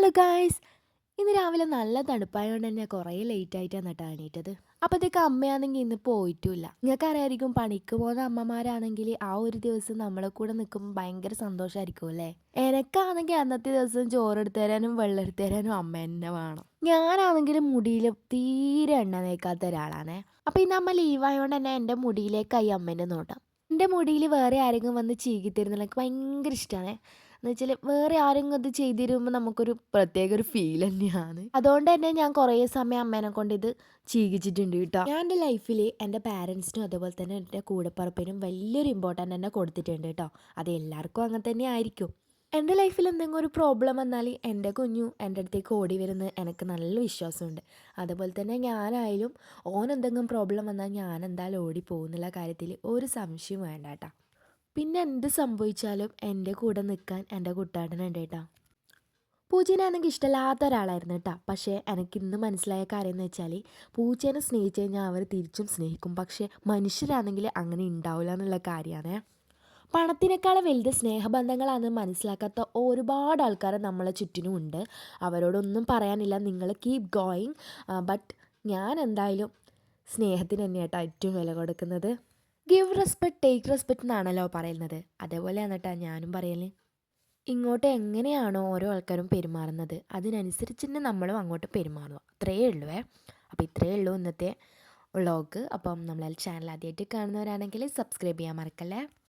Hello guys. ഇന്ന് രാവിലെ നല്ല തണുപ്പായതുകൊണ്ട് തന്നെ കുറേ ലേറ്റ് ആയിട്ടാണ് കേട്ടോ എണീറ്റത്. അപ്പോഴത്തേക്ക് അമ്മയാണെങ്കിൽ ഇന്ന് പോയിട്ടുമില്ല. നിങ്ങൾക്കറിയായിരിക്കും, പണിക്ക് പോകുന്ന അമ്മമാരാണെങ്കിൽ ആ ഒരു ദിവസം നമ്മളെ കൂടെ നിൽക്കുമ്പോൾ ഭയങ്കര സന്തോഷമായിരിക്കും അല്ലേ. എനക്കാണെങ്കിൽ അന്നത്തെ ദിവസം ചോറെടുത്ത് തരാനും വെള്ളം എടുത്ത് തരാനും അമ്മ തന്നെ വേണം. ഞാനാണെങ്കിൽ മുടിയിൽ തീരെ എണ്ണ തേക്കാത്ത ഒരാളാണേ. അപ്പോൾ ഇന്ന് അമ്മ ലീവായതുകൊണ്ട് തന്നെ എൻ്റെ മുടിയിലേക്കായി അമ്മേൻ്റെ നോട്ടം. എൻ്റെ മുടിയിൽ വേറെ ആരെങ്കിലും വന്ന് ചീകി തരുന്നത് എനിക്ക് ഭയങ്കര ഇഷ്ടമാണ്. എന്ന് വെച്ചാൽ വേറെ ആരെങ്കിലും അത് ചെയ്ത് തരുമ്പോൾ നമുക്കൊരു പ്രത്യേക ഒരു ഫീൽ തന്നെയാണ്. അതുകൊണ്ട് തന്നെ ഞാൻ കുറേ സമയം അമ്മേനെ കൊണ്ട് ഇത് ചെയ്യിച്ചിട്ടുണ്ട് കേട്ടോ. ഞാൻ എൻ്റെ ലൈഫിൽ എൻ്റെ പാരൻസിനും അതുപോലെ തന്നെ എൻ്റെ കൂടെപ്പറപ്പിനും വലിയൊരു ഇമ്പോർട്ടൻ്റ് തന്നെ കൊടുത്തിട്ടുണ്ട് കേട്ടോ. അത് എല്ലാവർക്കും അങ്ങനെ തന്നെ ആയിരിക്കും. എൻ്റെ ലൈഫിൽ എന്തെങ്കിലും ഒരു പ്രോബ്ലം വന്നാൽ എൻ്റെ കുഞ്ഞു എൻ്റെ അടുത്തേക്ക് ഓടി വരുന്നത് എനിക്ക് നല്ല വിശ്വാസമുണ്ട്. അതുപോലെ തന്നെ ഞാനായാലും ഓൻ എന്തെങ്കിലും പ്രോബ്ലം വന്നാൽ ഞാൻ എന്തായാലും ഓടി പോകുന്നുള്ള കാര്യത്തിൽ ഒരു സംശയം വേണ്ട കേട്ടോ. പിന്നെ എന്ത് സംഭവിച്ചാലും എൻ്റെ കൂടെ നിൽക്കാൻ എൻ്റെ കുട്ടാട്ടനുണ്ട് കേട്ടോ. പൂച്ചേനെ എനിക്ക് ഇഷ്ടമില്ലാത്ത ഒരാളായിരുന്നു കേട്ടോ. പക്ഷേ എനിക്കിന്ന് മനസ്സിലായ കാര്യം എന്ന് വെച്ചാൽ, പൂച്ചേനെ സ്നേഹിച്ച് കഴിഞ്ഞാൽ അവർ തിരിച്ചും സ്നേഹിക്കും. പക്ഷേ മനുഷ്യരാണെങ്കിൽ അങ്ങനെ ഉണ്ടാവില്ല എന്നുള്ള കാര്യമാണ്. പണത്തിനേക്കാളും വലുത് സ്നേഹബന്ധങ്ങളാണെന്ന് മനസ്സിലാക്കാത്ത ഒരുപാട് ആൾക്കാർ നമ്മളെ ചുറ്റിനും ഉണ്ട്. അവരോടൊന്നും പറയാനില്ല, നിങ്ങൾ കീപ് ഗോയിങ്. ബട്ട് ഞാൻ എന്തായാലും സ്നേഹത്തിന് തന്നെയാട്ടോ ഏറ്റവും വില കൊടുക്കുന്നത്. ഗിവ് റെസ്പെക്ട് ടേക്ക് റെസ്പെക്ട് എന്നാണല്ലോ പറയുന്നത്. അതേപോലെയാണ് കേട്ടോ ഞാനും പറയല്. ഇങ്ങോട്ട് എങ്ങനെയാണോ ഓരോ ആൾക്കാരും പെരുമാറുന്നത് അതിനനുസരിച്ച് തന്നെ നമ്മളും അങ്ങോട്ട് പെരുമാറുക. അത്രയേ ഉള്ളൂ. അപ്പോൾ ഇത്രയേ ഉള്ളൂ ഇന്നത്തെ വ്ളോഗ്. അപ്പം നമ്മളെ ചാനൽ ആദ്യമായിട്ട് കാണുന്നവരാണെങ്കിൽ സബ്സ്ക്രൈബ് ചെയ്യാൻ മറക്കല്ലേ.